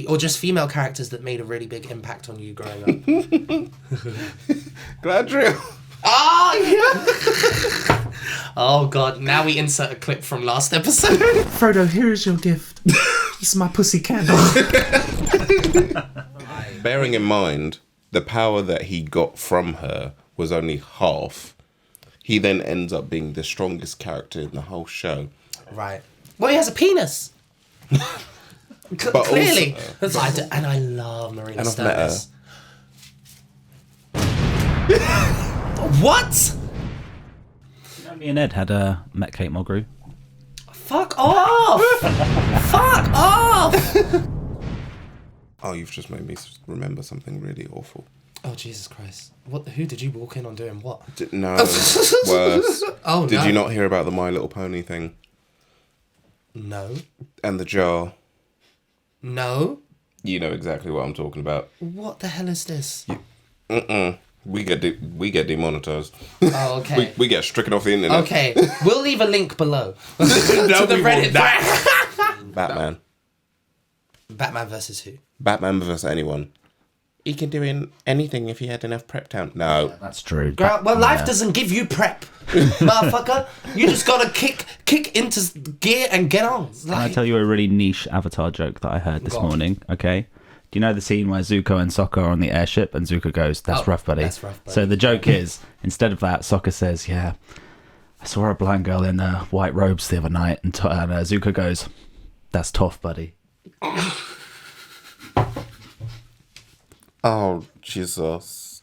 or just female characters that made a really big impact on you growing up? Gladriel. Oh, yeah. Oh, God. Now we insert a clip from last episode. Frodo, here is your gift. It's my pussy candle. Bearing in mind, the power that he got from her was only half. He then ends up being the strongest character in the whole show. Right. Well, he has a penis. But Clearly. also, And I love Marina and I've met Stirtis. What? You know, me and Ed had met Kate Mulgrew. Fuck off! Fuck off! Oh, you've just made me remember something really awful. Oh, Jesus Christ. Who did you walk in on doing what? No, worse. Oh, Did you not hear about the My Little Pony thing? No. And the jar? No. You know exactly what I'm talking about. What the hell is this? We get demonetized. Oh, okay. we get stricken off the internet. Okay, we'll leave a link below to No, the we Reddit won't. thread. Batman. Batman versus who? Batman versus anyone. He can do anything if he had enough prep time. No. That's true. Well, life doesn't give you prep, motherfucker. You just gotta kick into gear and get on. Can I tell you a really niche Avatar joke that I heard this morning? Okay. Do you know the scene where Zuko and Sokka are on the airship and Zuko goes, "That's rough, buddy." That's rough, buddy. So the joke is, instead of that, Sokka says, "Yeah, I saw a blind girl in white robes the other night," and Zuko goes, "That's tough, buddy." Oh, Jesus.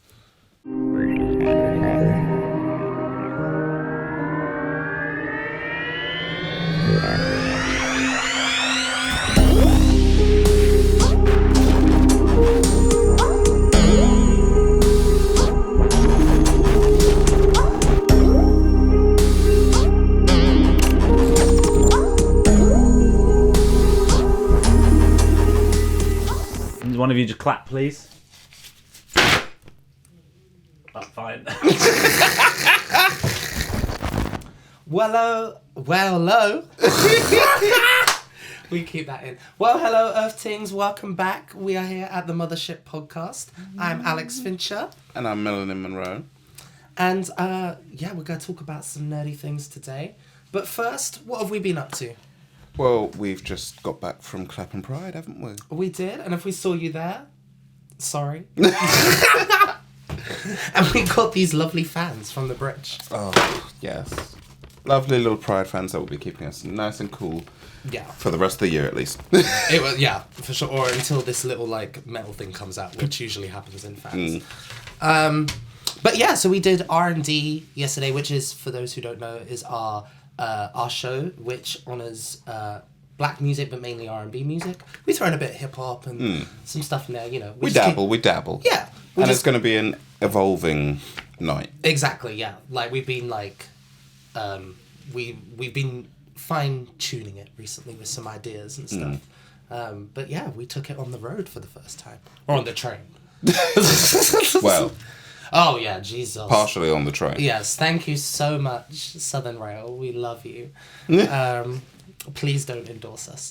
One of you just clap, please. Oh, fine. Hello. We keep that in. Well, hello, Earthlings. Welcome back. We are here at the Mothership Podcast. I'm Alex Fincher. And I'm Melanin Monroe. And, we're going to talk about some nerdy things today. But first, what have we been up to? Well, we've just got back from Clapham Pride, haven't we? We did, and if we saw you there, sorry. And we got these lovely fans from the bridge. Oh, yes. Lovely little Pride fans that will be keeping us nice and cool. Yeah. For the rest of the year, at least. It was, yeah, for sure. Or until this little, metal thing comes out, which usually happens in fans. But yeah, so we did R&D yesterday, which is, for those who don't know, is our show, which honours black music, but mainly R&B music. We throw in a bit of hip-hop and some stuff in there, you know. We dabble. Yeah. It's going to be an evolving night. Exactly, yeah. We've been, we've been fine-tuning it recently with some ideas and stuff. But yeah, we took it on the road for the first time. Or on the train. Well... Oh, yeah, Jesus. Partially on the train. Yes, thank you so much, Southern Rail. We love you. Please don't endorse us.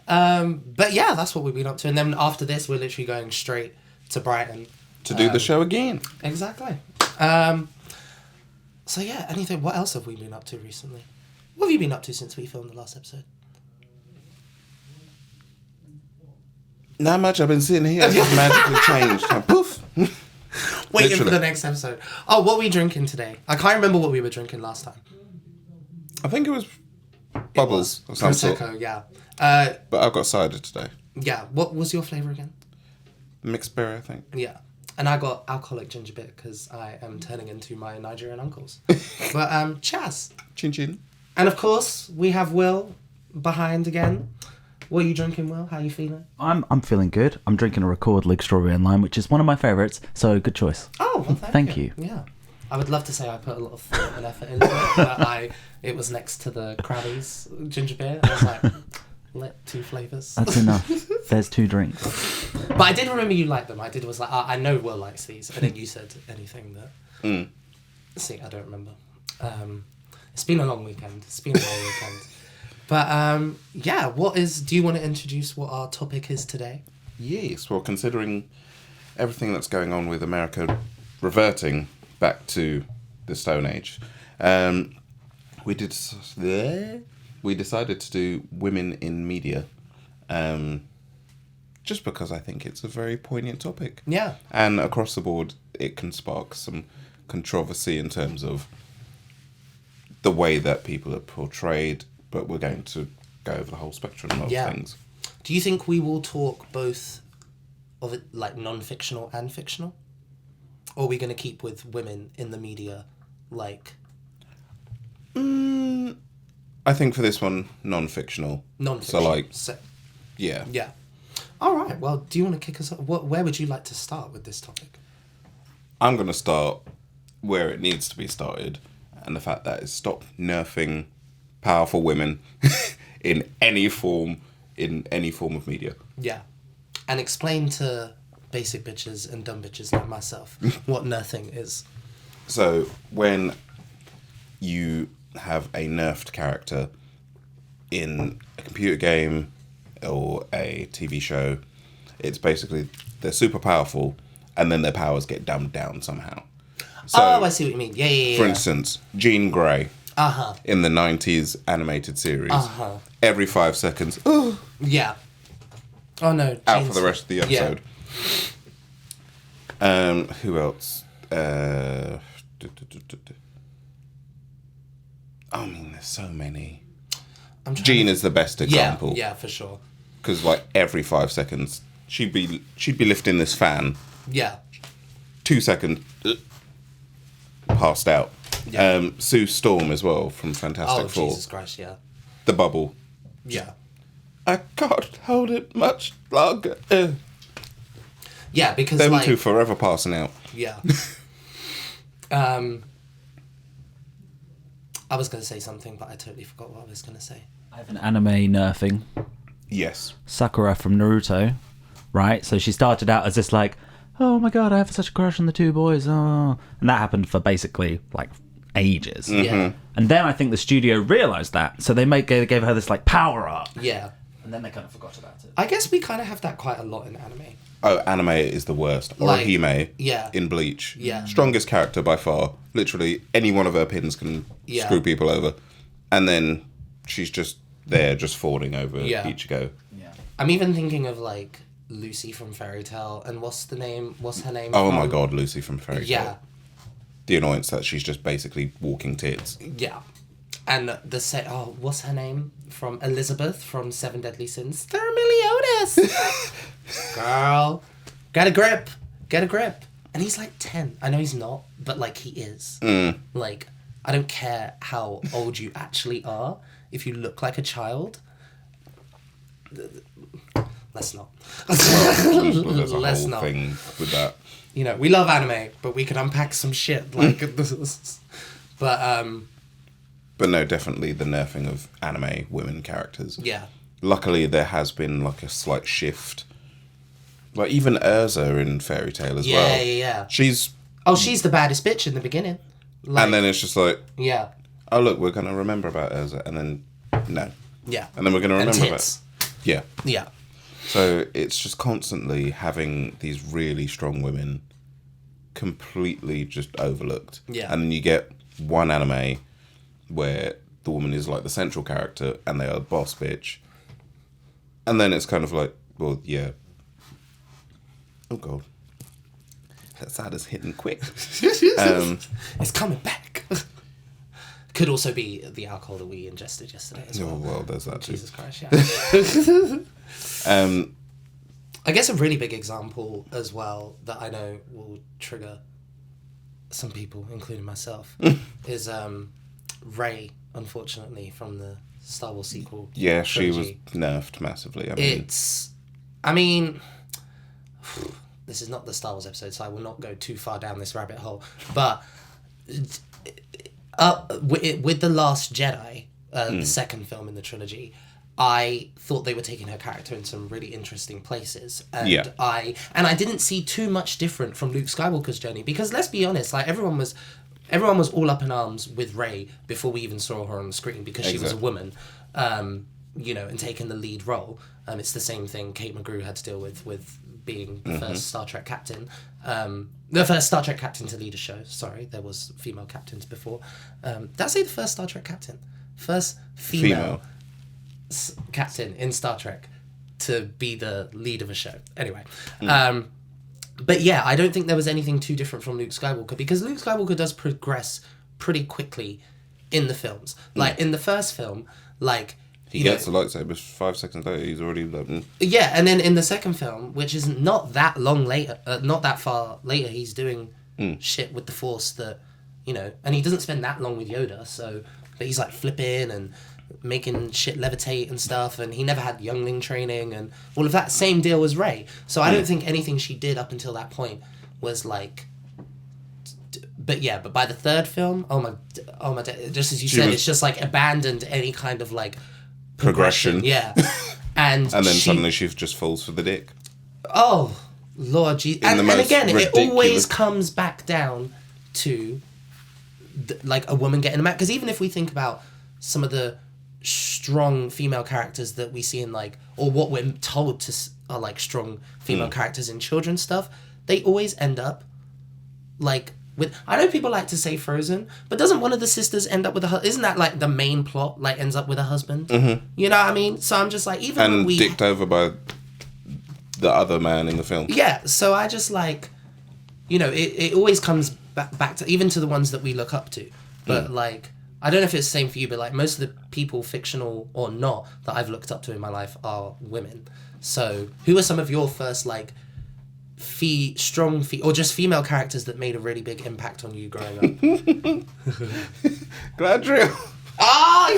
But yeah, that's what we've been up to. And then after this, we're literally going straight to Brighton. To do the show again. Exactly. So yeah, what else have we been up to recently? What have you been up to since we filmed the last episode? Not much. I've been sitting here. I've just magically changed. Poof. Waiting for the next episode. Oh, what are we drinking today? I can't remember what we were drinking last time. I think it was bubbles or something. Prosecco, yeah. But I've got cider today. Yeah. What was your flavour again? Mixed berry, I think. Yeah. And I got alcoholic ginger beer because I am turning into my Nigerian uncles. But chas. Chin chin. And of course, we have Will behind again. What are you drinking, Will? How are you feeling? I'm feeling good. I'm drinking a Record League Strawberry and Lime, which is one of my favourites, so good choice. Oh, well, thank you. Yeah. I would love to say I put a lot of thought and effort into it, but it was next to the Krabby's ginger beer, and I was like, let 2 flavours. That's enough. There's 2 drinks. But I did remember you liked them. I I know Will likes these, and then you said anything that... See, I don't remember. It's been a long weekend. But yeah, do you want to introduce what our topic is today? Yes, well, considering everything that's going on with America reverting back to the Stone Age, we decided to do women in media, just because I think it's a very poignant topic. Yeah. And across the board, it can spark some controversy in terms of the way that people are portrayed, but we're going to go over the whole spectrum of things. Do you think we will talk both of it like non-fictional and fictional? Or are we going to keep with women in the media, like... I think for this one, non-fictional. Non-fictional. So, yeah. Yeah. All right, well, do you want to kick us off? Where would you like to start with this topic? I'm going to start where it needs to be started, and the fact that is stop nerfing powerful women in any form of media. Yeah. And explain to basic bitches and dumb bitches like myself what nerfing is. So when you have a nerfed character in a computer game or a TV show, it's basically they're super powerful and then their powers get dumbed down somehow. So, I see what you mean. Yeah. For instance, Jean Grey. In the 90s animated series. Every 5 seconds. Yeah. Oh no. Out for the rest of the episode. Yeah. Who else? I mean, there's so many. Jean is the best example. Yeah, for sure. Because like every 5 seconds, she'd be lifting this fan. Yeah. 2 seconds, passed out. Yeah. Sue Storm as well from Fantastic Four. Oh, Jesus Christ, yeah. The bubble. Yeah. I can't hold it much longer. Yeah, because them two forever passing out. Yeah. I was going to say something, but I totally forgot what I was going to say. I have an anime nerfing. Yes. Sakura from Naruto, right? So she started out as this like, oh my god, I have such a crush on the two boys. Oh. And that happened for basically like ages. Mm-hmm. Yeah. And then I think the studio realised that. So they gave her this like power up. Yeah. And then they kind of forgot about it. I guess we kind of have that quite a lot in anime. Oh, anime is the worst. Orihime in Bleach. Yeah. Strongest character by far. Literally, any one of her pins can screw people over. And then she's just there, just falling over each go. Yeah. I'm even thinking of, like, Lucy from Fairy Tail. And what's her name? Oh my god, Lucy from Fairy Tail. Yeah. The annoyance that she's just basically walking tits. Yeah. And what's her name? From Elizabeth from Seven Deadly Sins. Thermeliotis! Girl, get a grip. And he's like 10. I know he's not, but like he is. Like, I don't care how old you actually are. If you look like a child, let's not. There's a whole thing with that. You know, we love anime, but we can unpack some shit like this. But no, definitely the nerfing of anime women characters. Yeah. Luckily, there has been like a slight shift. Like even Urza in Fairy Tail as well. Yeah. She's the baddest bitch in the beginning. Like, and then it's just like, yeah. Oh look, we're gonna remember about Urza, and then no. Yeah. And then we're gonna remember about. Yeah. Yeah. So it's just constantly having these really strong women completely just overlooked. Yeah. And then you get one anime where the woman is like the central character and they are the boss bitch. And then it's kind of like, well, yeah. Oh god. That side is hitting quick. It's coming back. Could also be the alcohol that we ingested yesterday as well. Oh, well, there's that Jesus too. Christ, yeah. I guess a really big example as well that I know will trigger some people, including myself, is Rey, unfortunately, from the Star Wars sequel. Yeah, trilogy. She was nerfed massively. I mean, this is not the Star Wars episode, so I will not go too far down this rabbit hole. But with The Last Jedi, the second film in the trilogy, I thought they were taking her character in some really interesting places. And I didn't see too much different from Luke Skywalker's journey, because let's be honest, like everyone was all up in arms with Rey before we even saw her on the screen because she was a woman. you know, and taken the lead role. It's the same thing Kate McGrew had to deal with being the first Star Trek captain. The first Star Trek captain to lead a show. Sorry, there was female captains before. Did I say the first Star Trek captain? First female. Captain in Star Trek to be the lead of a show. Anyway. But yeah, I don't think there was anything too different from Luke Skywalker, because Luke Skywalker does progress pretty quickly in the films. Like, in the first film, like... He gets the lightsaber 5 seconds later, he's already... Yeah, and then in the second film, which is not that long later, not that far later, he's doing shit with the Force that, you know... And he doesn't spend that long with Yoda, so... But he's, like, flipping and making shit levitate and stuff, and he never had youngling training and all of that. Same deal as Rey. So I don't think anything she did up until that point was like... But by the third film, oh my, just as you said, it's just like abandoned any kind of like progression. Yeah. And then suddenly she just falls for the dick. Oh, Lord Jesus. And again, it always comes back down to like a woman getting a man. Because even if we think about some of the strong female characters that we see in like, or what we're told to are like strong female characters in children's stuff, they always end up like with, I know people like to say Frozen, but doesn't one of the sisters end up with isn't that like the main plot, like ends up with a husband? You know what I mean? So I'm just like, even and dicked over by the other man in the film. Yeah, so I just like, you know, it always comes back to, even to the ones that we look up to, but like, I don't know if it's the same for you, but like most of the people, fictional or not, that I've looked up to in my life are women. So who are some of your first like strong or just female characters that made a really big impact on you growing up? Galadriel. Oh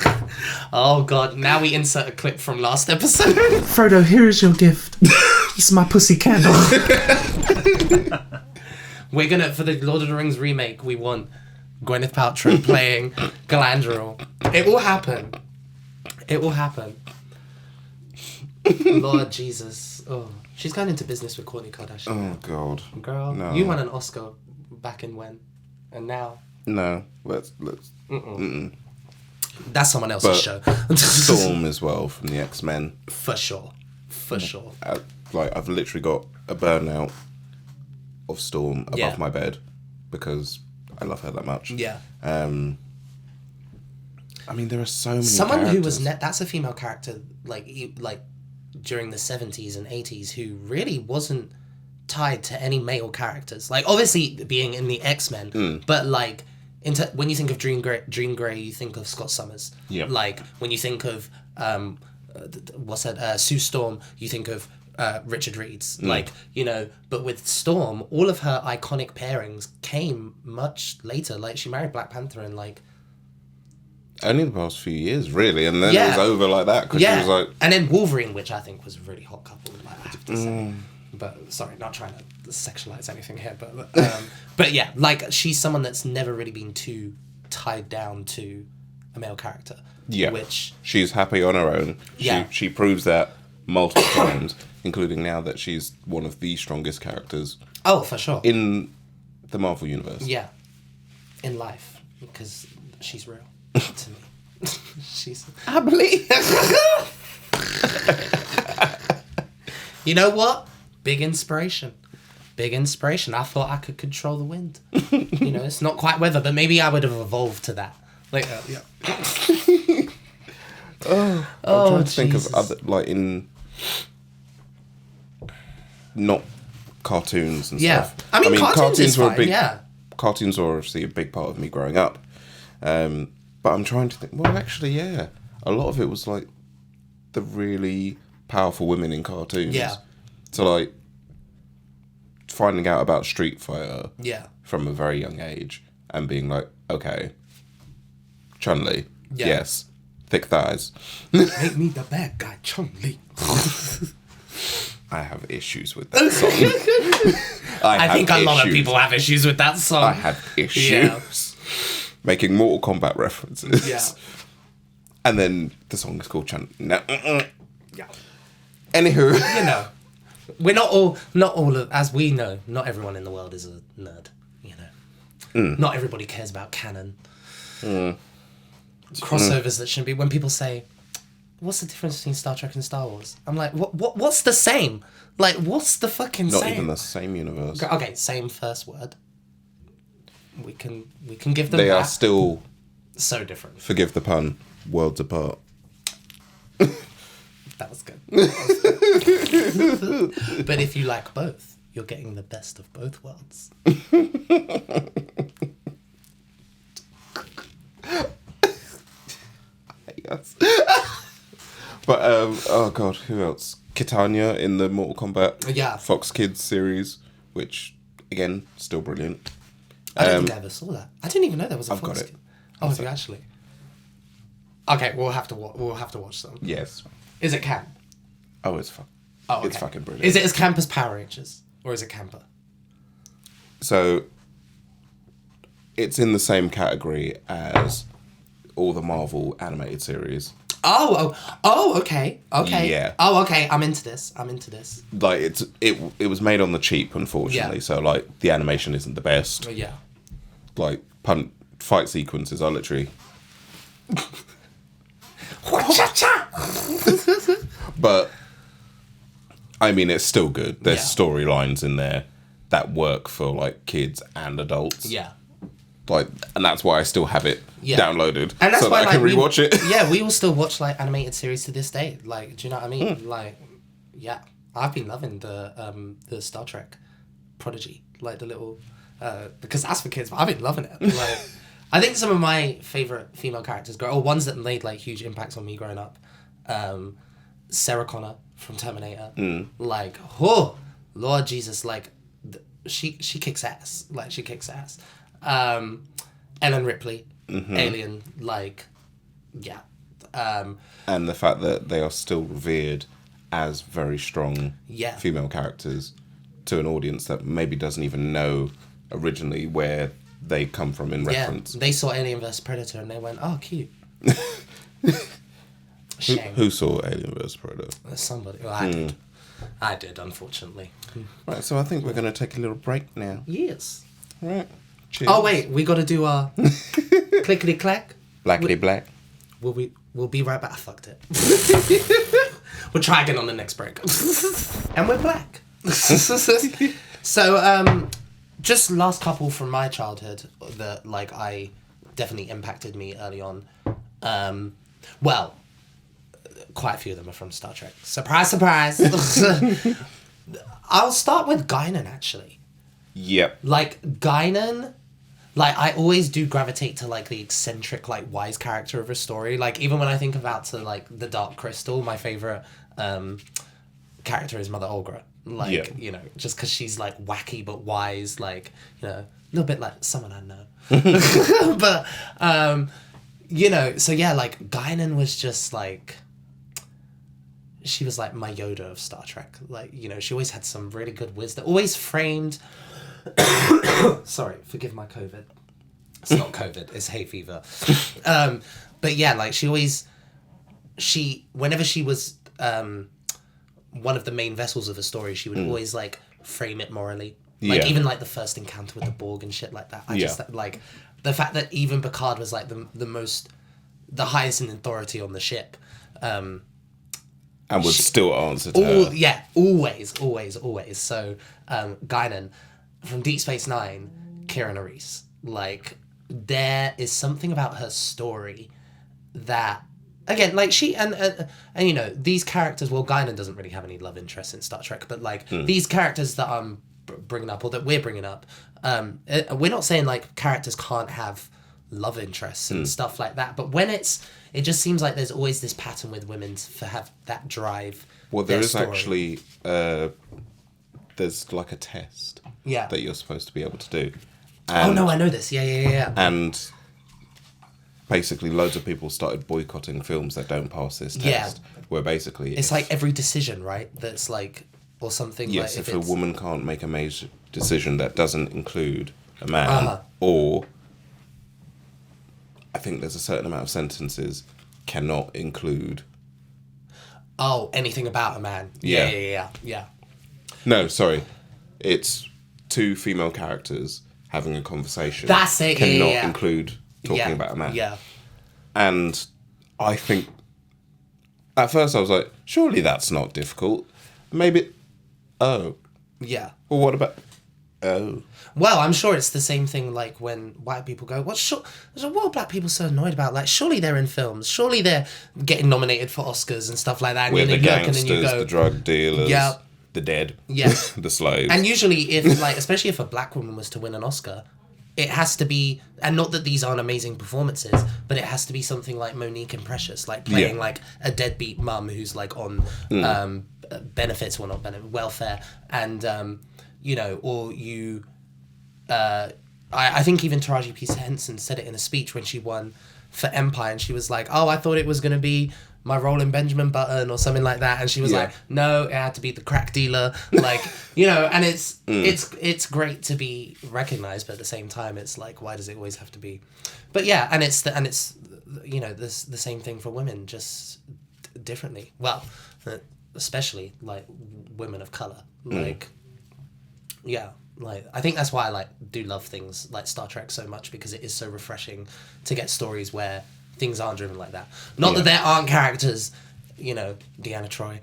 yeah. Oh god, now we insert a clip from last episode. Frodo, here is your gift. It's my pussy candle. We're gonna, for the Lord of the Rings remake, we want Gwyneth Paltrow playing Galadriel. It will happen. It will happen. Lord Jesus. Oh, she's going into business with Kourtney Kardashian. Oh God. Girl, no. You won an Oscar back in when, and now. No, let's. That's someone else's show. Storm as well from the X-Men. For sure. I've literally got a burnout of Storm above my bed because I love her that much. Yeah. I mean, there are so many. Someone characters. who was that's a female character like during the 70s and 80s who really wasn't tied to any male characters. Like obviously being in the X-Men, but like when you think of Jean Grey, you think of Scott Summers. Yeah. Like when you think of Sue Storm, you think of Richard Reeds. Like, you know, but with Storm, all of her iconic pairings came much later. Like she married Black Panther and like only the past few years, really, and then it was over like that because she was like, and then Wolverine, which I think was a really hot couple. Like, I have to say. But sorry, not trying to sexualize anything here, but yeah, like she's someone that's never really been too tied down to a male character. Yeah, which she's happy on her own. Yeah, she proves that multiple times, including now that she's one of the strongest characters. Oh, for sure. In the Marvel universe. Yeah, in life, because she's real to me. She's. I believe. You know what? Big inspiration. I thought I could control the wind. You know, it's not quite weather, but maybe I would have evolved to that. Like, yeah. I'm trying to think of other, like, in not cartoons and stuff. I mean cartoons is fine, cartoons were obviously a big part of me growing up. But I'm trying to think, well, actually, yeah. A lot of it was, like, the really powerful women in cartoons. Yeah. So, like, finding out about Street Fighter from a very young age and being like, okay, Chun-Li, yes, thick thighs. Make me the bad guy, Chun-Li. I have issues with that song. I think a lot of people have issues with that song. I have issues. Making Mortal Kombat references. Yeah. And then the song is called Chun. No. Yeah. Anywho. You know. We're not all of, as we know, not everyone in the world is a nerd, you know. Not everybody cares about canon. crossovers that shouldn't be. When people say, "What's the difference between Star Trek and Star Wars?" I'm like, what's the same? Like, what's the fucking Not same? even the same universe. Okay, same first word. We can give them. They that. are still, So different. forgive the pun, worlds apart. That was good. But if you like both, you're getting the best of both worlds. Yes. But oh god, who else? Kitanya in the Mortal Kombat Fox Kids series, which again still brilliant. I don't think I ever saw that. I didn't even know there was a I've Fox got it. Kid. Oh, have you actually? Okay, we'll have to watch them. Yes. Is it camp? Oh, it's fun. Oh, okay. It's fucking brilliant. Is it as camp as Power Rangers, or is it camper? So it's in the same category as all the Marvel animated series. Oh, okay. Yeah. Oh, okay. I'm into this. Like it was made on the cheap, unfortunately. Yeah. So like the animation isn't the best. Yeah. Like fight sequences are literally. But I mean, it's still good. There's storylines in there that work for like kids and adults. Yeah. Like, and that's why I still have it downloaded, and that's so why, that I can rewatch it. Yeah, we will still watch like animated series to this day. Like, do you know what I mean? Like, yeah, I've been loving the Star Trek Prodigy, like the little because that's for kids. But I've been loving it. Like, I think some of my favorite female characters or ones that made like huge impacts on me growing up. Sarah Connor from Terminator. Like, oh Lord Jesus, like she kicks ass. Like she kicks ass. Ellen Ripley, Alien, like, yeah. And the fact that they are still revered as very strong Yeah. female characters to an audience that maybe doesn't even know originally where they come from in reference. Yeah, they saw Alien vs Predator and they went, oh, cute. Shame. Who saw Alien vs Predator? Somebody. Well, I did. I did, unfortunately. Right, so I think we're going to take a little break now. Yes. Right. Cheers. Oh, wait, we got to do our clickety clack. Blackity black. We'll be right back. I fucked it. We'll try again on the next break. And we're black. So, just last couple from my childhood that, like, I definitely impacted me early on. Well, quite a few of them are from Star Trek. Surprise, surprise. I'll start with Guinan, actually. Yep. Like, Guinan, like, I always do gravitate to, like, the eccentric, like, wise character of a story. Like, even when I think about to, like, The Dark Crystal, my favourite character is Mother Olgra. Like, you know, just because she's, like, wacky but wise, like, you know, a little bit like someone I know. But, you know, so, yeah, like, Guinan was just, like... She was, like, my Yoda of Star Trek. Like, you know, she always had some really good wisdom. Always framed... Sorry, forgive my COVID. It's not COVID, it's hay fever. But yeah, like whenever she was one of the main vessels of a story, she would always like frame it morally. Like even like the first encounter with the Borg and shit like that. I just like the fact that even Picard was like the highest in authority on the ship. And would still answer to her. Yeah, always. So, Guinan, from Deep Space Nine, Kira Nerys. Like, there is something about her story that, again, like, she, and you know, these characters, well, Guinan doesn't really have any love interest in Star Trek, but, like, these characters that I'm bringing up, or that we're bringing up, we're not saying, like, characters can't have love interests and stuff like that, but when it just seems like there's always this pattern with women to have that drive. Well, there is actually there's like a test that you're supposed to be able to do. And, oh no, I know this. Yeah. And basically, loads of people started boycotting films that don't pass this test. Where basically it's like every decision, right? That's like, or something. Yes, like if a woman can't make a major decision that doesn't include a man, or I think there's a certain amount of sentences cannot include. Oh, anything about a man. Yeah. No, sorry. It's two female characters having a conversation. That's it. Cannot include talking about a man. Yeah. And I think at first I was like, surely that's not difficult. Maybe. Oh. Yeah. Well, what about? Oh. Well, I'm sure it's the same thing like when white people go, what are black people so annoyed about? Like, surely they're in films. Surely they're getting nominated for Oscars and stuff like that. And We're the you look gangsters, and then you go, the drug dealers, yeah. the dead, Yeah. the slaves. And usually if, like, especially if a black woman was to win an Oscar, it has to be, and not that these aren't amazing performances, but it has to be something like Monique and Precious, like playing like a deadbeat mum who's like on benefits, well not benefits, welfare, and you know, or you. I think even Taraji P. Henson said it in a speech when she won for Empire, and she was like, "Oh, I thought it was gonna be my role in Benjamin Button or something like that," and she was like, "No, it had to be the crack dealer," like, you know. And it's great to be recognized, but at the same time, it's like, why does it always have to be? But yeah, and it's you know, the same thing for women, just differently. Well, especially like women of color, like yeah. Like, I think that's why I do love things like Star Trek so much, because it is so refreshing to get stories where things aren't driven like that. Not that there aren't characters, you know, Deanna Troi.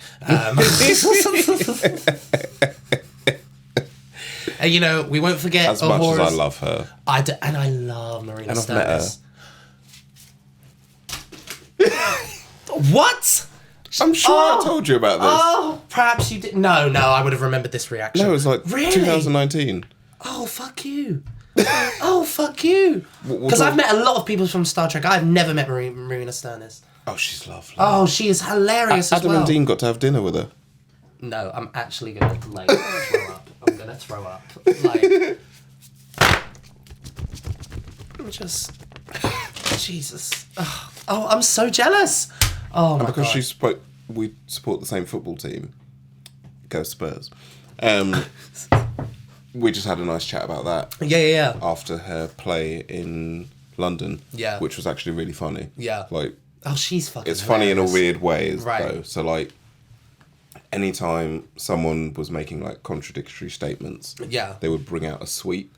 And, you know, we won't forget as much as I love her. And I love Marina And I've met Stirnis. What? I'm sure I told you about this. Oh, perhaps you did. No, I would have remembered this reaction. No, it was like really? 2019. Oh, fuck you. Oh, fuck you. Because I've met a lot of people from Star Trek. I've never met Marina Stirnis. Oh, she's lovely. Oh, she is hilarious as well. Adam and Dean got to have dinner with her. No, I'm actually going to, like, throw up. I'm going to throw up. Like, just... Jesus. Oh, I'm so jealous. Oh, my because God. we support the same football team. Go Spurs. We just had a nice chat about that. Yeah. After her play in London. Yeah. Which was actually really funny. Yeah. Like... Oh, she's fucking It's funny in a hilarious. weird ways, Right. though. So, like, anytime someone was making, like, contradictory statements, Yeah. they would bring out a sweet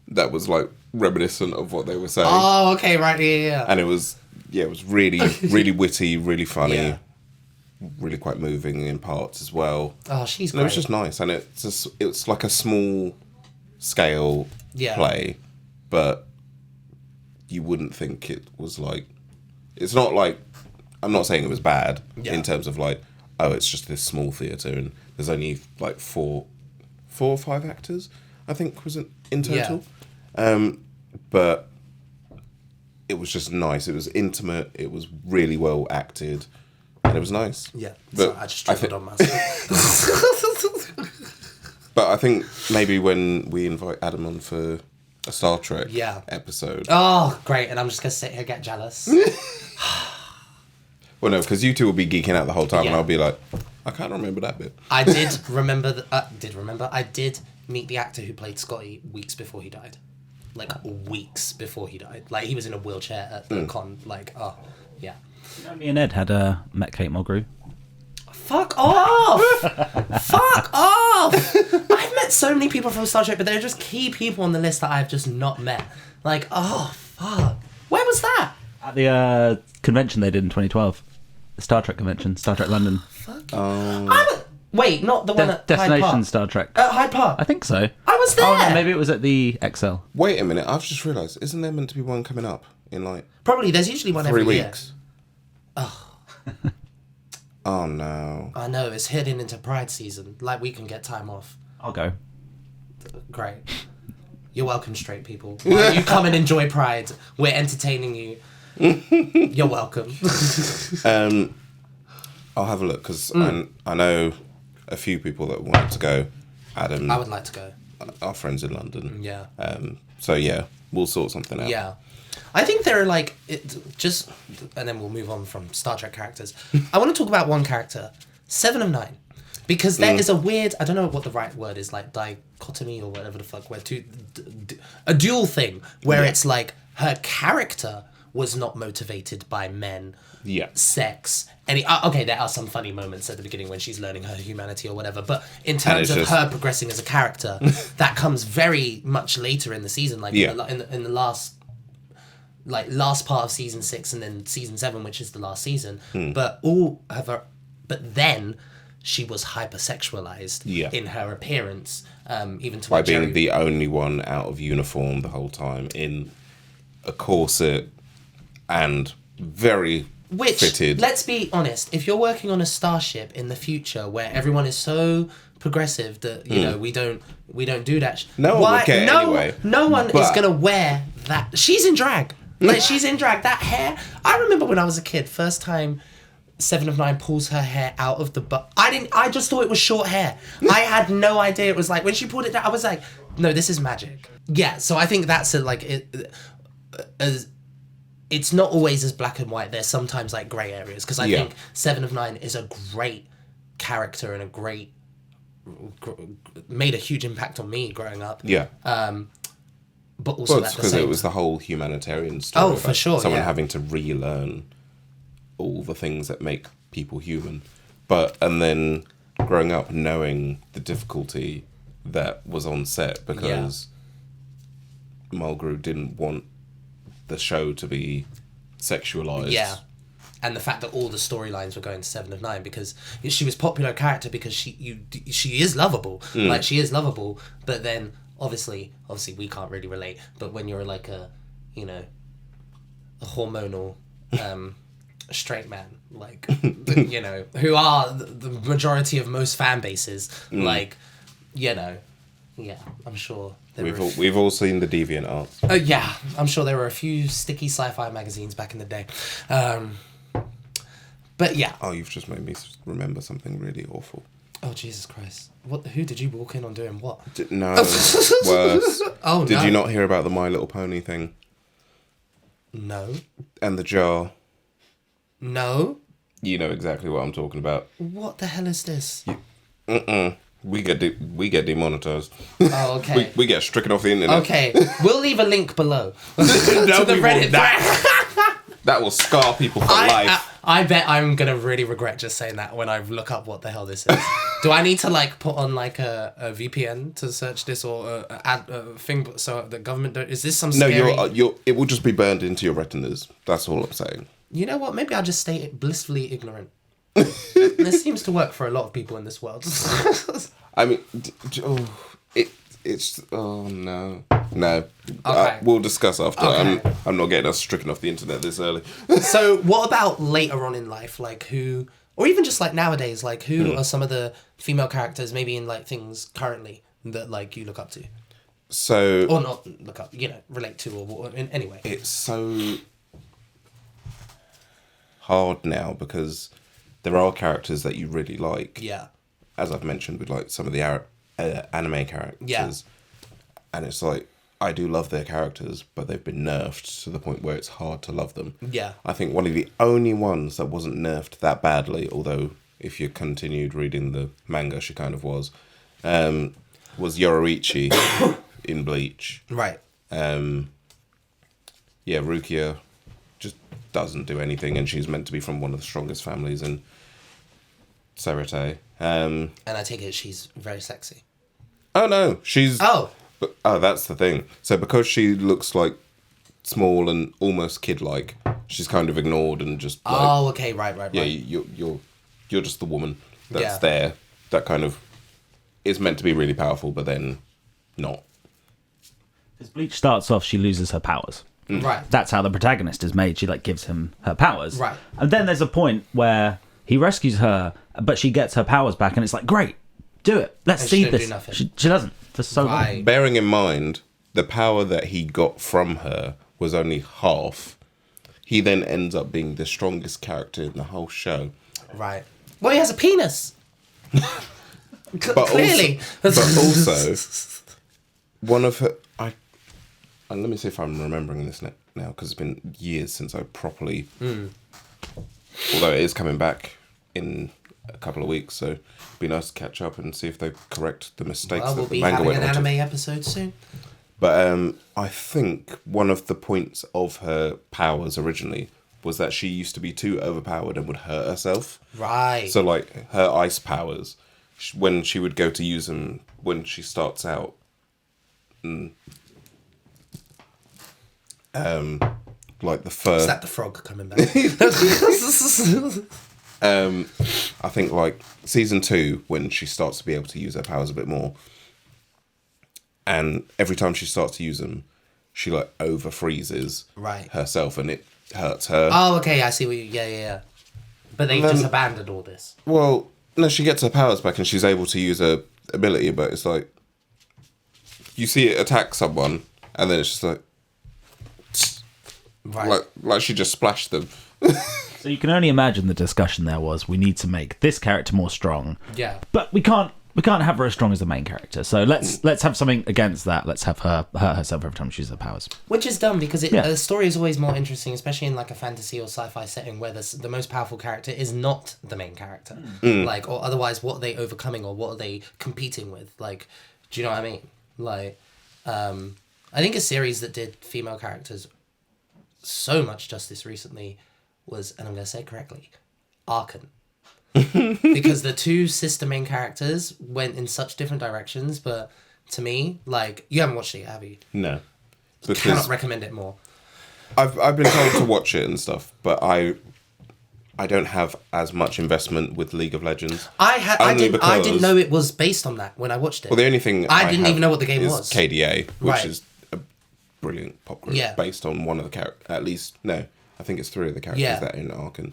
that was, like, reminiscent of what they were saying. Oh, okay, right, yeah. And it was really, really witty, really funny, Yeah. really quite moving in parts as well. Oh, she's And great. it was just nice. And it's like a small scale play, but you wouldn't think it was, like... It's not like... I'm not saying it was bad in terms of, like, oh, it's just this small theatre and there's only, like, four or five actors, I think, was it in total. Yeah. But it was just nice. It was intimate. It was really well acted. And it was nice. Yeah. But So I just triggered on myself. But I think maybe when we invite Adam on for a Star Trek episode... Oh, great. And I'm just going to sit here and get jealous. Well, no, because you two will be geeking out the whole time, and Yeah. I'll be like, I can't remember that bit. I did remember... I did meet the actor who played Scotty weeks before he died. Like, weeks before he died. Like, he was in a wheelchair at the con. Like, oh, yeah. You know, me and Ed had met Kate Mulgrew. Fuck off! Fuck off! I've met so many people from Star Trek, but there are just key people on the list that I've just not met. Like, oh, fuck. Where was that? At the convention they did in 2012. The Star Trek convention, Star Trek London. Fuck. Wait, not the one at Hyde Destination Park. Star Trek. At Hyde Park. I think so. I was there. Oh, no, maybe it was at the XL. Wait a minute, I've just realised, isn't there meant to be one coming up in, like... Probably, there's usually one 3 every weeks? year. Oh, no. I know, it's heading into Pride season. Like, we can get time off. I'll go. Great. You're welcome, straight people. Why don't you come and enjoy Pride? We're entertaining you. You're welcome. I'll have a look, because I know a few people that wanted to go. Adam... I would like to go. Our friends in London. Yeah. So, yeah, we'll sort something out. Yeah. I think there are, like, and then we'll move on from Star Trek characters. I want to talk about one character, 7 of 9. Because there is a weird, I don't know what the right word is, like dichotomy or whatever the fuck, where a dual thing, where it's like her character was not motivated by men, sex, okay, there are some funny moments at the beginning when she's learning her humanity or whatever, but in terms of her progressing as a character, that comes very much later in the season, like in the last like last part of season 6 and then season 7, which is the last season. Hmm. But then she was hypersexualized in her appearance, even to by where being Jerry... the only one out of uniform the whole time in a corset and very fitted. Let's be honest, if you're working on a starship in the future where everyone is so progressive that you know we don't do that. No one would care anyway. No one is gonna wear that. She's in drag. Like she's in drag. That hair. I remember when I was a kid, first time 7 of 9 pulls her hair out of the butt. I just thought it was short hair. I had no idea it was like when she pulled it down. I was like, no, this is magic. Yeah. So I think that's it's not always as black and white. There's sometimes like grey areas because I think 7 of 9 is a great character and made a huge impact on me growing up. Yeah. But also it's because it was the whole humanitarian story. Oh, for sure. Someone having to relearn all the things that make people human, and then growing up knowing the difficulty that was on set because Mulgrew didn't want the show to be sexualized. Yeah. And the fact that all the storylines were going to 7 of 9 because she was popular character because she is lovable. Like she is lovable, but then obviously we can't really relate. But when you're like a hormonal straight man, like who are the majority of most fan bases, like I'm sure. We've all seen the deviant arts. Oh yeah, I'm sure there were a few sticky sci-fi magazines back in the day. But yeah. Oh, you've just made me remember something really awful. Oh, Jesus Christ. Who did you walk in on doing what? No, worse. Oh, no. Did you not hear about the My Little Pony thing? No. And the jar? No. You know exactly what I'm talking about. What the hell is this? We get demonetized. Oh, okay. we get stricken off the internet. Okay. We'll leave a link below to No, the Reddit. That will scar people for life. I bet I'm going to really regret just saying that when I look up what the hell this is. Do I need to like put on like a VPN to search this or a thing so the government don't... Is this some scary... No, it will just be burned into your retinas. That's all I'm saying. You know what? Maybe I'll just stay blissfully ignorant. This seems to work for a lot of people in this world. I mean, it's no. Okay. We'll discuss after. Okay. I'm not getting us stricken off the internet this early. So what about later on in life, like who, or even just like nowadays, like who are some of the female characters maybe in like things currently that like you look up to? So or not look up, relate to or in any way. It's so hard now because there are characters that you really like. Yeah. As I've mentioned with like some of the anime characters. Yeah. And it's like, I do love their characters, but they've been nerfed to the point where it's hard to love them. Yeah. I think one of the only ones that wasn't nerfed that badly, although if you continued reading the manga, she kind of was Yoruichi in Bleach. Right. Rukia just doesn't do anything, and she's meant to be from one of the strongest families in Serete. And I take it she's very sexy. Oh no, she's... Oh, that's the thing. So because she looks like small and almost kid-like, she's kind of ignored and just like... Oh, okay, right. Yeah, you're just the woman that's there. That kind of is meant to be really powerful, but then not. Because Bleach starts off, she loses her powers. Right. That's how the protagonist is made. She like gives him her powers. Right. And then there's a point where he rescues her, but she gets her powers back, and it's like, great, do it. Let's And see she don't this. do nothing. She doesn't for so long. Bearing in mind, the power that he got from her was only half. He then ends up being the strongest character in the whole show. Right. Well, he has a penis. Clearly. But also, one of her... And let me see if I'm remembering this now, because it's been years since I properly... Although it is coming back in a couple of weeks, so it'd be nice to catch up and see if they correct the mistakes Well, we'll that the be manga having went an on to. anime episode soon. But I think one of the points of her powers originally was that she used to be too overpowered and would hurt herself. Right. So, like, her ice powers, when she would go to use them when she starts like the fur. Is that the frog coming back? I think like season 2, when she starts to be able to use her powers a bit more, and every time she starts to use them, she like over freezes herself, and it hurts her. Oh, okay, I see what you. Yeah. But they just abandoned all this. Well, no, she gets her powers back, and she's able to use her ability, but it's like you see it attack someone, and then it's just like. Right. Like she just splashed them. So you can only imagine the discussion there was, we need to make this character more strong. Yeah. But we can't have her as strong as the main character. So let's have something against that. Let's have her hurt herself every time she uses her powers. Which is dumb because the story is always more interesting, especially in like a fantasy or sci-fi setting where the most powerful character is not the main character. Like, or otherwise, what are they overcoming or what are they competing with? Like, do you know what I mean? Like, I think a series that did female characters so much justice recently was, and I'm going to say it correctly, Arkan. Because the two sister main characters went in such different directions, but to me, like, you haven't watched it yet, have you? No. Because cannot recommend it more. I've been told to watch it and stuff, but I don't have as much investment with League of Legends. I didn't know it was based on that when I watched it. Well, the only thing I didn't even know what the game is was. KDA, which is a brilliant pop group based on one of the characters. At least, no, I think it's 3 of the characters that are in Arkan.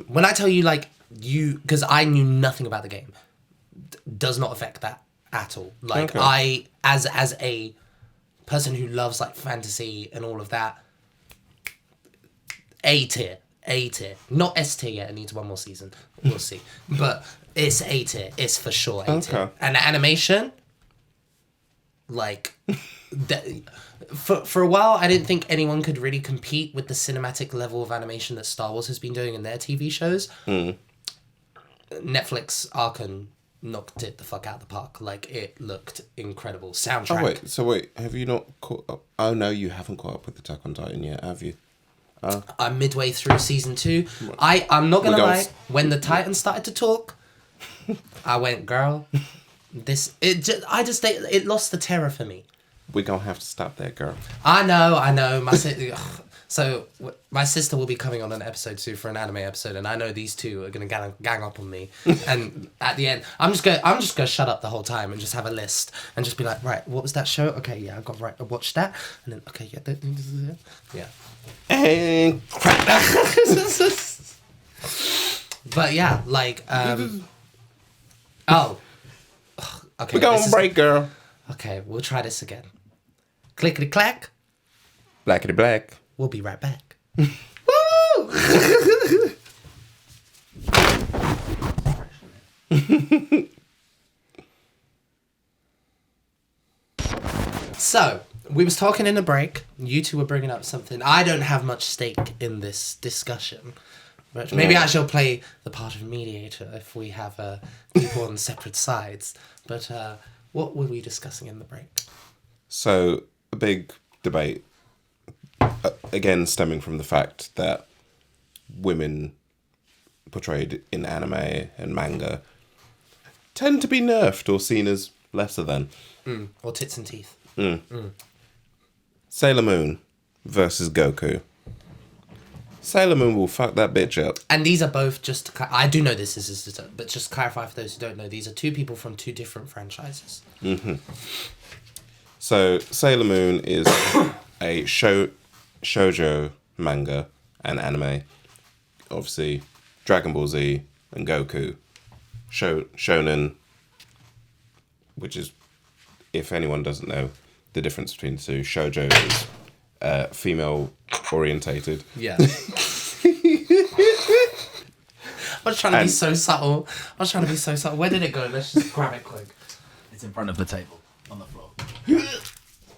When I tell you, like, because I knew nothing about the game, does not affect that at all. Like, I, as a person who loves, like, fantasy and all of that, A tier. Not S tier yet, it needs one more season. We'll see. But it's A tier. It's for sure A tier. And the animation, like, for a while, I didn't think anyone could really compete with the cinematic level of animation that Star Wars has been doing in their TV shows. Netflix Arkan knocked it the fuck out of the park. Like, it looked incredible. Soundtrack. Oh, wait, have you not caught up? Oh, no, you haven't caught up with Attack on Titan yet, have you? I'm midway through season 2. I'm not gonna lie. When the Titans started to talk, I went, girl, it lost the terror for me. We're gonna have to stop that, girl. I know. My sister will be coming on an episode soon for an anime episode, and I know these two are gonna gang up on me. And at the end, I'm just gonna shut up the whole time and just have a list and just be like, right, what was that show? Okay, yeah, I got right. I watched that, and then okay, yeah. And crap. But yeah, like okay. We're going on break, girl. Okay, we'll try this again. Clickety clack. Blackety black. We'll be right back. Woo! So, we was talking in the break. You two were bringing up something. I don't have much stake in this discussion. But maybe I shall play the part of mediator if we have people on separate sides. But what were we discussing in the break? So, a big debate, again stemming from the fact that women portrayed in anime and manga tend to be nerfed or seen as lesser than. Or tits and teeth. Sailor Moon versus Goku. Sailor Moon will fuck that bitch up. And these are both just... I do know this is... But just clarify for those who don't know, these are two people from two different franchises. So, Sailor Moon is a shoujo manga and anime. Obviously, Dragon Ball Z and Goku. Shonen, which is, if anyone doesn't know the difference between the two, shoujo is female orientated. Yeah. I was trying to be so subtle. Where did it go? Let's just grab it quick. It's in front of the table on the floor.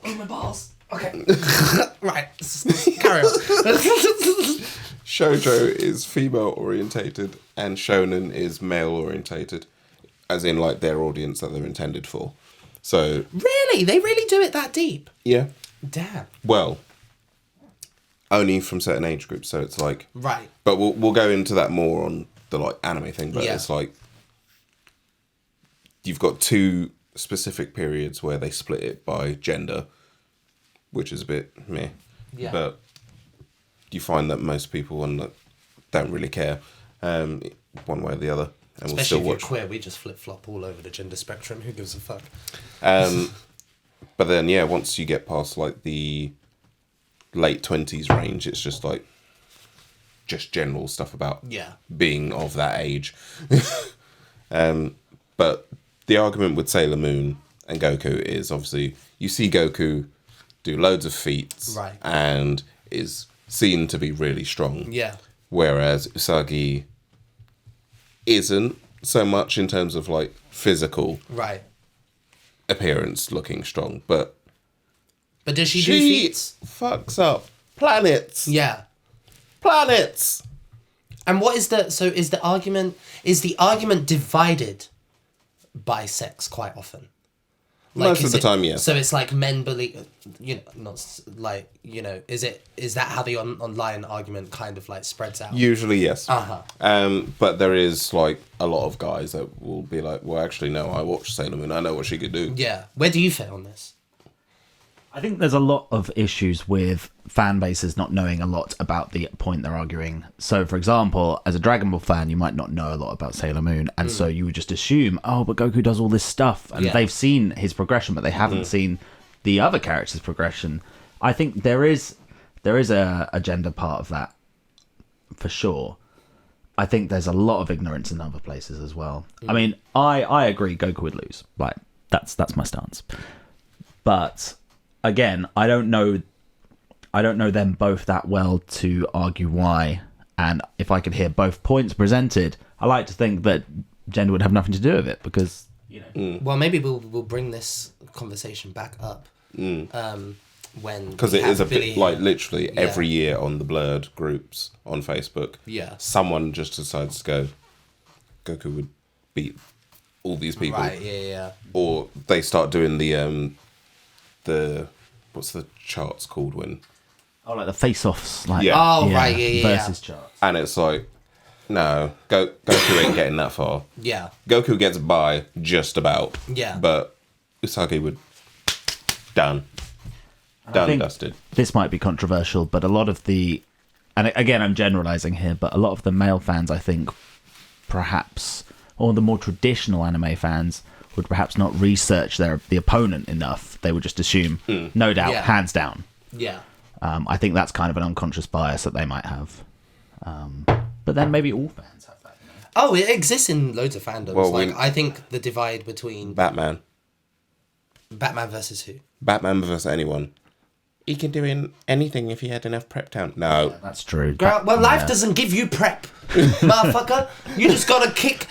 Oh, my balls. Okay. Right. Carry on. Shoujo is female orientated and shonen is male orientated, as in like their audience that they're intended for. So really, they really do it that deep? Yeah. Damn. Well, only from certain age groups, so it's like right. But we'll go into that more on the like anime thing. But it's like you've got two specific periods where they split it by gender, which is a bit meh. Yeah. But you find that most people don't really care one way or the other. And Especially we'll still if you're watch. queer, we just flip-flop all over the gender spectrum. Who gives a fuck? But then, yeah, once you get past like the late 20s range, it's just like just general stuff about being of that age. But the argument with Sailor Moon and Goku is obviously you see Goku do loads of feats and is seen to be really strong. Yeah. Whereas Usagi isn't so much in terms of like physical appearance looking strong, but does she do feats? Fucks up planets. Yeah. Planets. And what is is the argument divided by sex quite often? Like, most of the time, yes. So it's like men believe, not like, is that how the online argument kind of like spreads out? Usually, yes. Uh-huh. But there is like a lot of guys that will be like, well, actually, no, I watched Sailor Moon. I know what she could do. Yeah. Where do you fit on this? I think there's a lot of issues with fan bases not knowing a lot about the point they're arguing. So, for example, as a Dragon Ball fan, you might not know a lot about Sailor Moon, and so you would just assume, oh, but Goku does all this stuff, and they've seen his progression, but they haven't seen the other characters' progression. I think there is a gender part of that, for sure. I think there's a lot of ignorance in other places as well. I mean, I agree Goku would lose. Like, that's my stance. But again, I don't know them both that well to argue why. And if I could hear both points presented, I like to think that gender would have nothing to do with it because, Well, maybe we'll bring this conversation back up when because it is a bit like literally every year on the Blurred groups on Facebook. Yeah. Someone just decides to go, Goku would beat all these people. Right. Yeah. Or they start doing the what's the charts called when? oh, like the face-offs, like versus charts. And it's like, no, Goku ain't getting that far. Yeah. Goku gets by just about. Yeah. But Usagi would done, dusted. This might be controversial, but a lot of the, and again, I'm generalizing here, but a lot of the male fans, I think, perhaps, or the more traditional anime fans, would perhaps not research the opponent enough. They would just assume, no doubt, hands down. Yeah. I think that's kind of an unconscious bias that they might have. But then maybe all fans have that. Oh, it exists in loads of fandoms. Well, I think the divide between Batman versus who? Batman versus anyone. He can do anything if he had enough prep time. No. Yeah, that's true. Girl, well, life doesn't give you prep, motherfucker. You just gotta kick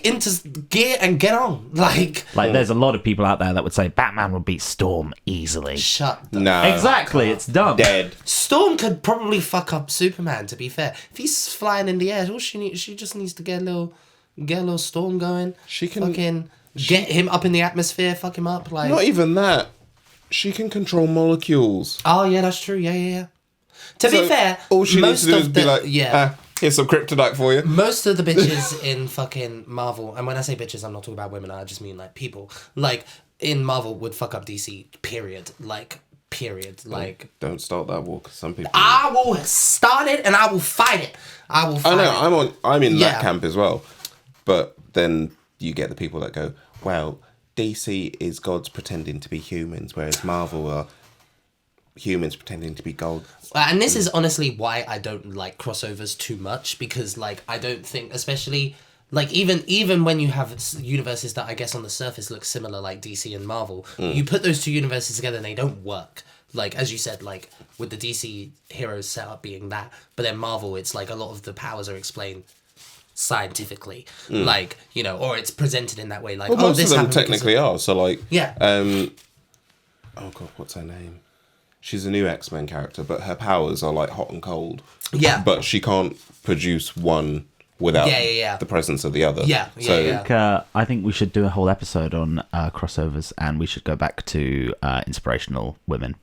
into gear and get on. Like, there's a lot of people out there that would say Batman would beat Storm easily. Shut the No. Exactly, it's dumb. Dead. Storm could probably fuck up Superman, to be fair. If he's flying in the air, she just needs to get a little storm going. She can fucking get him up in the atmosphere, fuck him up. Like, not even that. She can control molecules. oh yeah, that's true. Yeah. To be fair, all she needs most to do of is be like, here's some kryptonite for you. most of the bitches in fucking Marvel, and when I say bitches, I'm not talking about women. I just mean like people. Like in Marvel, would fuck up DC. Period. Like. Don't start that war because some people. I will start it and I will fight it. I know. I'm in that camp as well, but then you get the people that go, well, DC is gods pretending to be humans, whereas Marvel are humans pretending to be gods. And this is honestly why I don't like crossovers too much, because like I don't think, especially like even when you have universes that I guess on the surface look similar, like DC and Marvel, you put those two universes together and they don't work. Like as you said, like with the DC heroes setup being that, but then Marvel, it's like a lot of the powers are explained scientifically, like, or it's presented in that way, like, Most this of them happened technically are. So like, oh god, what's her name? She's a new X-Men character, but her powers are like hot and cold. Yeah, but she can't produce one without the presence of the other. I think we should do a whole episode on crossovers, and we should go back to inspirational women.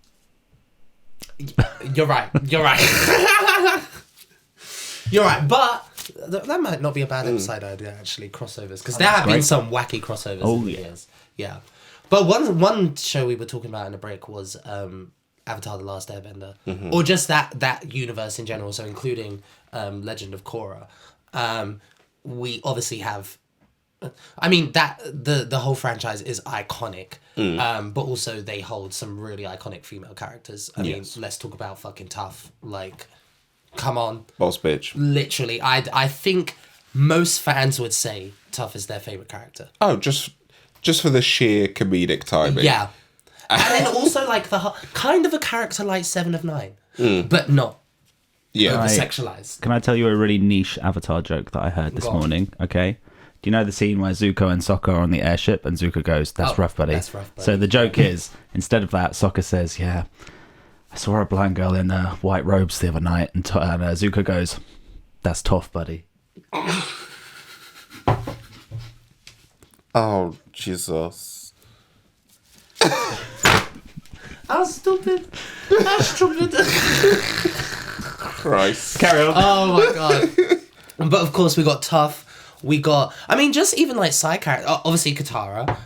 You're right. You're right, but that might not be a bad inside idea, actually, crossovers, because there have been some wacky crossovers in the years. Yeah, but one show we were talking about in the break was Avatar: The Last Airbender, or just that universe in general, so including Legend of Korra, we obviously have. I mean that the whole franchise is iconic, but also they hold some really iconic female characters. I mean, let's talk about fucking Tough. Like, come on, boss bitch. Literally, I think most fans would say Tough is their favorite character. Oh, just for the sheer comedic timing. Yeah. And then also like the kind of a character like Seven of Nine, but not over-sexualized. Can I tell you a really niche Avatar joke that I heard this morning? Okay. Do you know the scene where Zuko and Sokka are on the airship and Zuko goes, "That's rough, buddy." That's rough, buddy. So the joke is, instead of that, Sokka says, "Yeah, I saw a blind girl in white robes the other night," and Zuko goes, "That's tough, buddy." Oh, Jesus. How stupid. How stupid. Christ. Carry on. Oh my god. But of course we got Tough. We got, I mean, just even like side characters. Obviously Katara.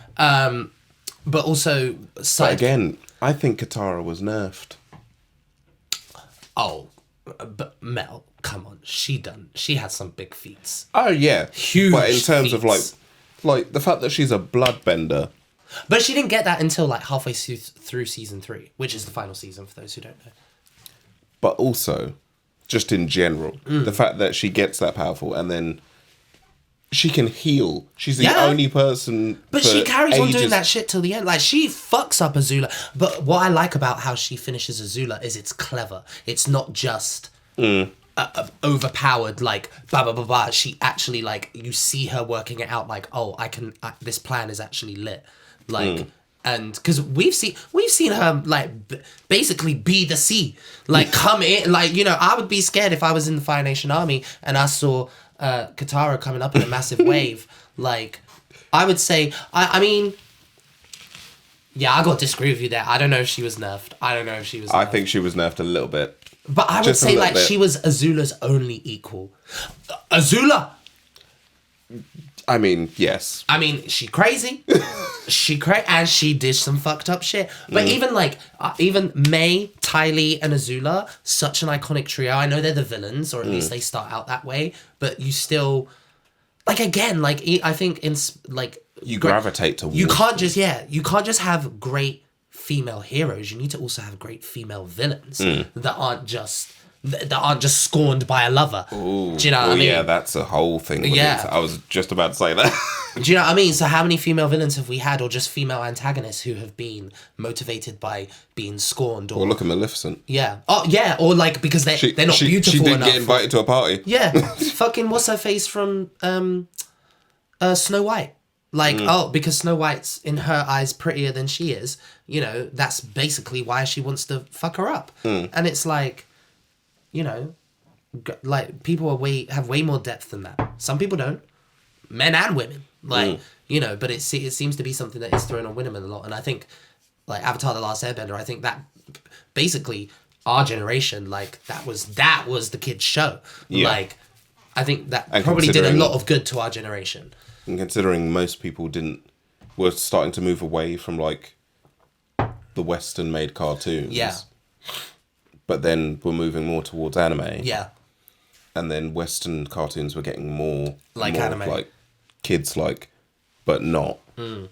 But also side. But again, I think Katara was nerfed. Oh, but Mel, come on. She had some big feats. Oh yeah. Huge But in terms of feats. like the fact that she's a bloodbender. But she didn't get that until like halfway through season 3, which is the final season for those who don't know. But also, just in general, the fact that she gets that powerful and then she can heal. She's the only person. But she carries on doing that shit till the end. Like, she fucks up Azula. But what I like about how she finishes Azula is it's clever. It's not just overpowered, like, blah, blah, blah, blah. She actually, like, you see her working it out, like, oh, this plan is actually lit. Like, and because we've seen her, like, basically be the sea. Like, come in. Like, you know, I would be scared if I was in the Fire Nation army and I saw Katara coming up in a massive wave. Like, I would say, I mean, yeah, I got to disagree with you there. I don't know if she was nerfed. I think she was nerfed a little bit. But I would say, like, she was Azula's only equal. Azula! I mean, yes. I mean, she crazy. And she did some fucked up shit. But even, like, even May, Ty Lee, and Azula, such an iconic trio. I know they're the villains, or at least they start out that way. But you still, like, again, like, I think, You gravitate towards. you can't just have great female heroes. You need to also have great female villains that aren't just scorned by a lover. Ooh. Do you know what I mean? Yeah, that's a whole thing. Yeah. I was just about to say that. Do you know what I mean? So how many female villains have we had, or just female antagonists who have been motivated by being scorned? Or look at Maleficent. Yeah. Oh, yeah. Or like because they're not beautiful She didn't enough. get invited to a party. Yeah. Fucking what's her face from Snow White? Like, because Snow White's in her eyes prettier than she is. You know, that's basically why she wants to fuck her up. And it's like, you know, like, people have way more depth than that. Some people don't. Men and women. Like, you know, but it seems to be something that is thrown on women a lot. And I think, like, Avatar: The Last Airbender, I think that basically our generation, like, that was the kids' show. Yeah. Like, I think that probably did a lot of good to our generation. And considering most people were starting to move away from, like, the Western-made cartoons. Yeah. But then we're moving more towards anime. Yeah. And then Western cartoons were getting more anime. Like kids-like, but not. In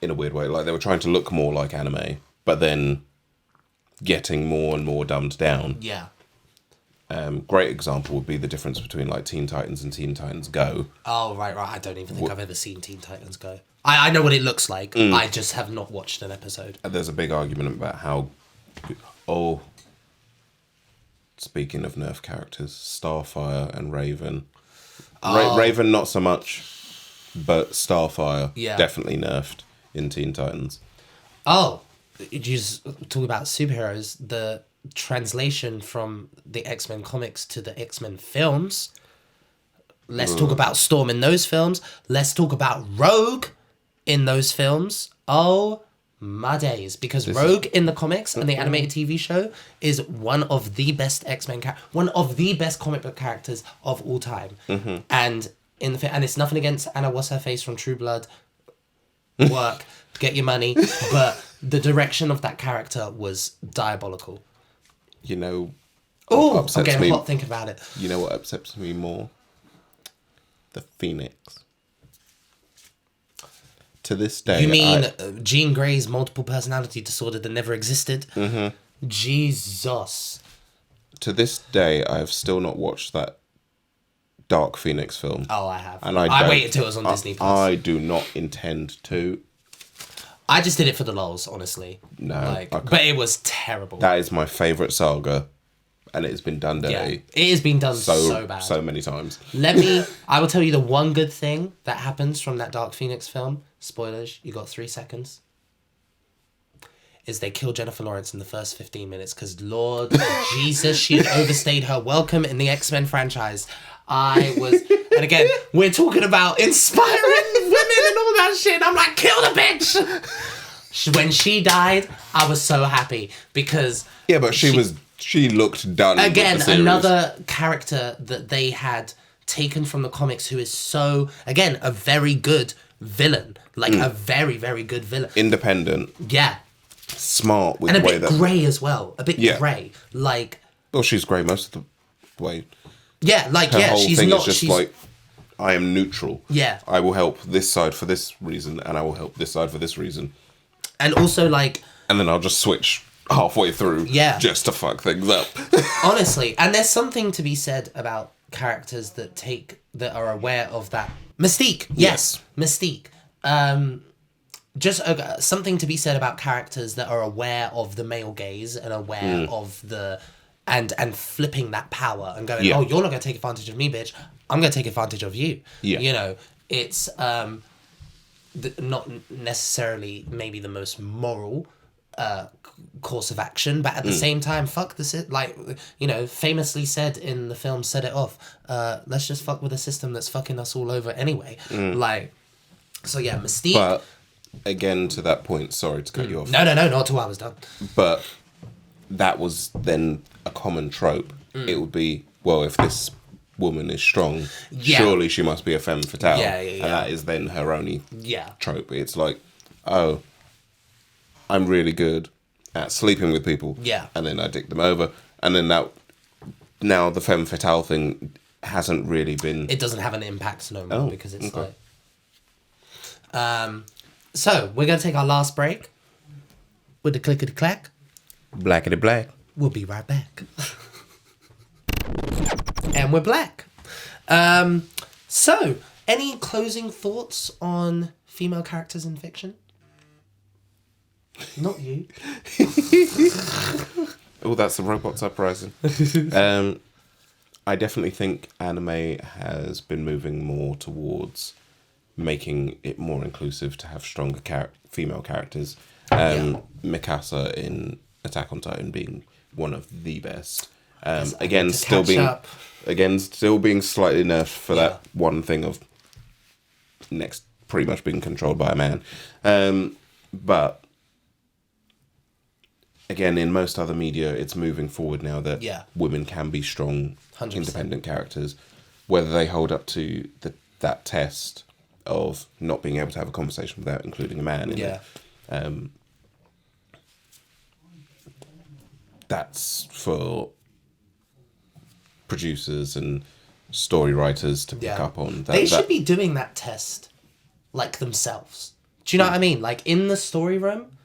a weird way. Like, they were trying to look more like anime, but then getting more and more dumbed down. Yeah. Great example would be the difference between, like, Teen Titans and Teen Titans Go. Oh, right. I don't even think I've ever seen Teen Titans Go. I know what it looks like. I just have not watched an episode. There's a big argument about how... Oh... Speaking of nerf characters, Starfire and Raven. Raven not so much, but Starfire definitely nerfed in Teen Titans. Oh, you just talk about superheroes. The translation from the X-Men comics to the X-Men films. Let's talk about Storm in those films. Let's talk about Rogue in those films. Oh my days, because Rogue in the comics and the animated TV show is one of the best X-Men one of the best comic book characters of all time. And in the and it's nothing against Anna what's her face from True Blood. Work, get your money, but the direction of that character was diabolical. You know. Oh, I'm getting hot thinking about it. You know what upsets me more? The Phoenix. To this day, you mean Jean Grey's multiple personality disorder that never existed? Mm-hmm. Jesus. To this day, I have still not watched that Dark Phoenix film. Oh, I have. And I waited until it was on Disney Plus. I do not intend to. I just did it for the lols, honestly. No. But it was terrible. That is my favourite saga. And it's been done dirty. Yeah, it has been done so bad. So many times. I will tell you the one good thing that happens from that Dark Phoenix film. Spoilers, you got 3 seconds. Is they kill Jennifer Lawrence in the first 15 minutes because Lord Jesus, she had overstayed her welcome in the X-Men franchise. And again, we're talking about inspiring women and all that shit. I'm like, kill the bitch! When she died, I was so happy because... Yeah, but she looked done. Again, another character that they had taken from the comics who is so, again, a very good villain. Like, a very, very good villain. Independent. Yeah. Smart. And a bit grey as well. A bit grey. Like... Well, she's grey most of the way. Yeah, like, Her whole she's thing not... is just like, I am neutral. Yeah. I will help this side for this reason, and I will help this side for this reason. And also, like... And then I'll just switch halfway through. Yeah. Just to fuck things up. Honestly. And there's something to be said about characters that are aware of that. Mystique. Yes. Mystique. Just something to be said about characters that are aware of the male gaze and aware of the... And flipping that power and going, oh, you're not going to take advantage of me, bitch. I'm going to take advantage of you. Yeah. You know, it's not necessarily maybe the most moral course of action, but at the same time, fuck this. Like, you know, famously said in the film Set It Off, let's just fuck with a system that's fucking us all over anyway. Like, so yeah, Mystique. But again, to that point, sorry to cut you off. No, not till I was done. But that was then a common trope. It would be, well, if this woman is strong, surely she must be a femme fatale. And that is then her only trope. It's like, oh, I'm really good at sleeping with people. Yeah. And then I dick them over. And then now the femme fatale thing hasn't really been... It doesn't have an impact no more because it's like... So, we're going to take our last break with the clickety-clack. Blackety black. We'll be right back. And we're black. So, any closing thoughts on female characters in fiction? Not you. Oh, that's the robots uprising. I definitely think anime has been moving more towards making it more inclusive to have stronger female characters. Mikasa in Attack on Titan being one of the best. Again, still being slightly nerfed for that one thing of next pretty much being controlled by a man. But again, in most other media, it's moving forward now that women can be strong, 100%. Independent characters, whether they hold up to that test of not being able to have a conversation without including a man in it. That's for producers and story writers to pick up on. They should be doing that test like themselves. Do you know what I mean? Like in the story room,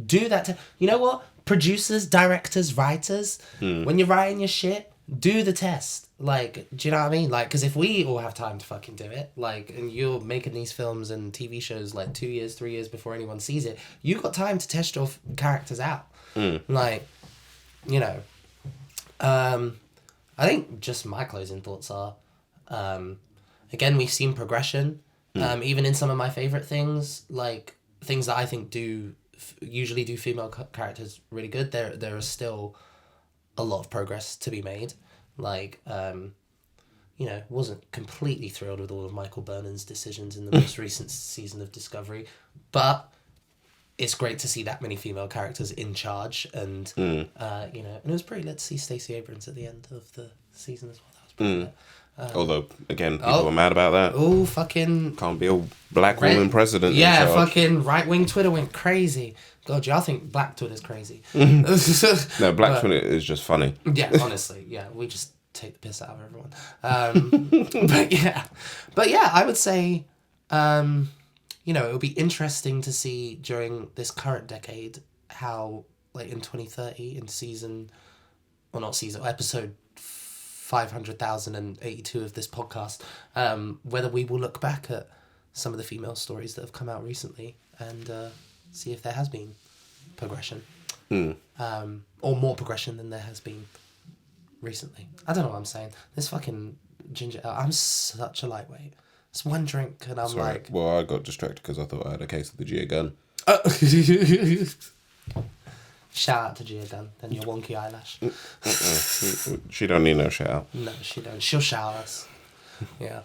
do that. You know what? Producers, directors, writers, when you're writing your shit, do the test. Like, do you know what I mean? Like, because if we all have time to fucking do it, like, and you're making these films and TV shows like 2 years, 3 years before anyone sees it, you've got time to test your characters out. Like, you know, I think just my closing thoughts are, again, we've seen progression, even in some of my favorite things, like things that I think usually do female characters really good. There is still a lot of progress to be made. Like, you know, wasn't completely thrilled with all of Michael Burnham's decisions in the most recent season of Discovery, but it's great to see that many female characters in charge, and you know, and it was pretty lit to see Stacey Abrams at the end of the season as well. That was pretty lit. Although, again, people are mad about that. Oh, fucking... Can't be a black woman president. Yeah, fucking right-wing Twitter went crazy. God, y'all think Black Twitter is crazy. No, Black Twitter is just funny. Yeah, honestly, yeah, we just take the piss out of everyone. But yeah, I would say, you know, it would be interesting to see during this current decade how, like, in 2030, in episode 500,082 of this podcast, whether we will look back at some of the female stories that have come out recently and see if there has been progression. Or more progression than there has been recently. I don't know what I'm saying. This fucking ginger ale, I'm such a lightweight. It's one drink and I'm like... Well, I got distracted because I thought I had a case of the Gia Gun. Shout out to Gia Gunn, then your wonky eyelash. She don't need no shout out. No, she don't. She'll shout us. Yeah.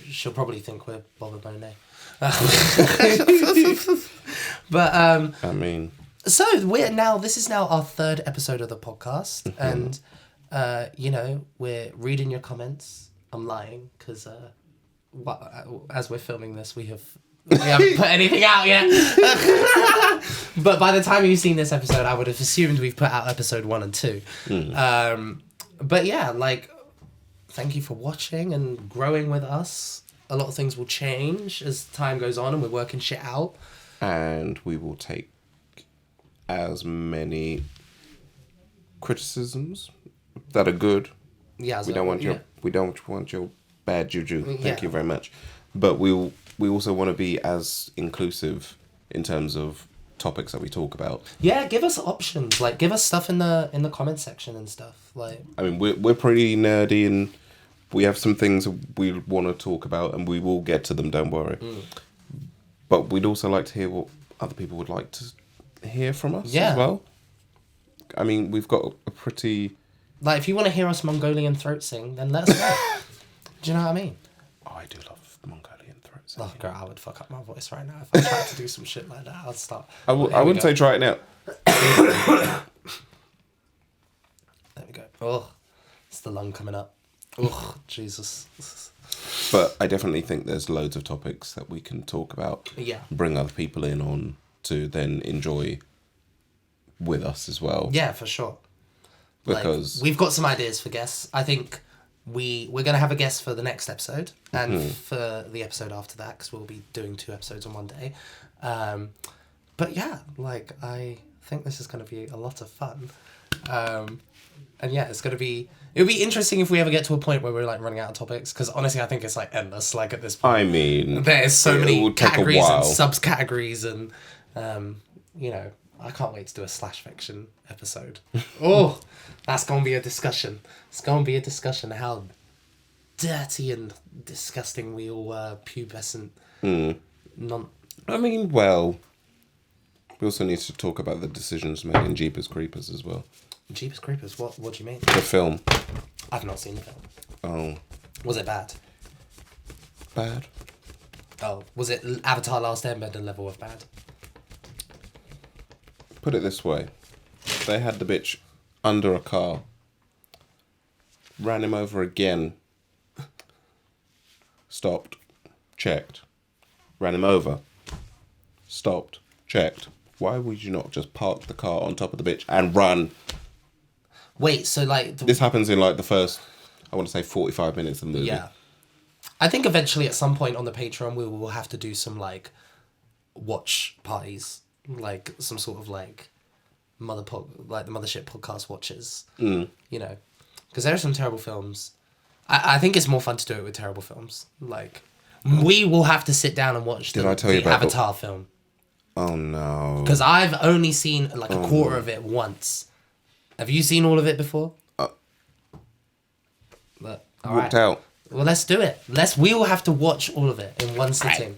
She'll probably think we're Boba Monet. But I mean, so this is now our third episode of the podcast, and you know, we're reading your comments. I'm lying because as we're filming this, we haven't put anything out yet. But by the time you've seen this episode, I would have assumed we've put out episode 1 and 2. But yeah, like, thank you for watching and growing with us. A lot of things will change as time goes on and we're working shit out. And we will take as many criticisms that are good. Yeah, we don't want your bad juju. Thank you very much. But we also want to be as inclusive in terms of topics that we talk about. Yeah, give us options. Like, give us stuff in the comment section and stuff. Like, I mean, we're pretty nerdy and we have some things we want to talk about, and we will get to them. Don't worry. But we'd also like to hear what other people would like to hear from us as well. I mean, we've got a pretty... Like, if you want to hear us Mongolian throat sing, then let us know. Do you know what I mean? Oh, I do love Mongolian throat sing. Oh, girl, I would fuck up my voice right now if I tried to do some shit like that. I'd start... I wouldn't say try it now. There we go. Oh, it's the lung coming up. Oh, Jesus. But I definitely think there's loads of topics that we can talk about. Yeah. Bring other people in on to then enjoy with us as well. Yeah, for sure. Because... Like, we've got some ideas for guests. I think we're going to have a guest for the next episode and for the episode after that, because we'll be doing 2 episodes on one day. But yeah, like, I think this is going to be a lot of fun. And yeah, it'll be interesting if we ever get to a point where we're like running out of topics, because honestly I think it's like endless, like, at this point. I mean, there's so many categories and subcategories and you know, I can't wait to do a slash fiction episode. Oh, that's gonna be a discussion. It's gonna be a discussion how dirty and disgusting we all were, pubescent. I mean, well, we also need to talk about the decisions made in Jeepers Creepers as well. Jeepers Creepers? What do you mean? The film. I've not seen the film. Oh. Was it bad? Bad. Oh, was it Avatar Last Airbender level of bad? Put it this way. They had the bitch under a car. Ran him over again. Stopped. Checked. Ran him over. Stopped. Checked. Why would you not just park the car on top of the bitch and run? Wait, so like... This happens in like the first, I want to say 45 minutes of the movie. Yeah. I think eventually at some point on the Patreon we will have to do some like watch parties. Like some sort of like the Mothership Podcast watches. You know. Because there are some terrible films. I think it's more fun to do it with terrible films. Like, we will have to sit down and watch the Avatar film. Oh no. Because I've only seen like a quarter of it once. Have you seen all of it before? Walked out. Well, let's do it. We will have to watch all of it in one sitting.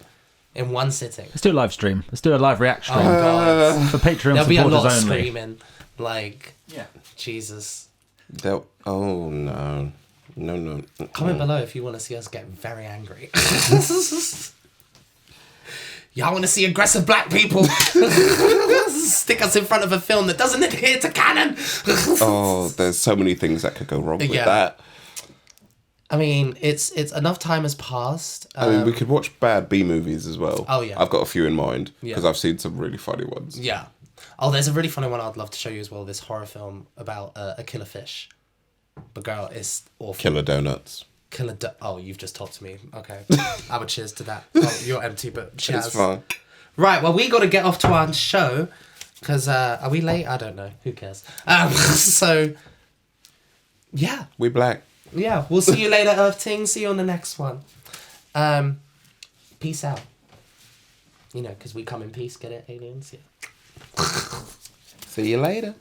In one sitting. Let's do a live stream. Let's do a live reaction stream. Oh, God. For Patreon There'll be a lot of only. screaming. Like, yeah. Jesus. Oh, no. No. Comment below if you want to see us get very angry. Y'all want to see aggressive black people stick us in front of a film that doesn't adhere to canon? Oh, there's so many things that could go wrong with that. I mean, it's enough time has passed. I mean, we could watch bad B movies as well. Oh, yeah. I've got a few in mind because Yeah. I've seen some really funny ones. Yeah. Oh, there's a really funny one I'd love to show you as well. This horror film about a killer fish. But girl, it's awful. Killer Donuts. Oh, you've just talked to me. Okay. I would cheers to that. Oh, you're empty, but cheers. It's fine. Right, well, we got to get off to our show. Because, are we late? I don't know. Who cares? So, yeah. We black. Yeah, we'll see you later, Earth Ting. See you on the next one. Peace out. You know, because we come in peace. Get it, aliens? Yeah. See you later.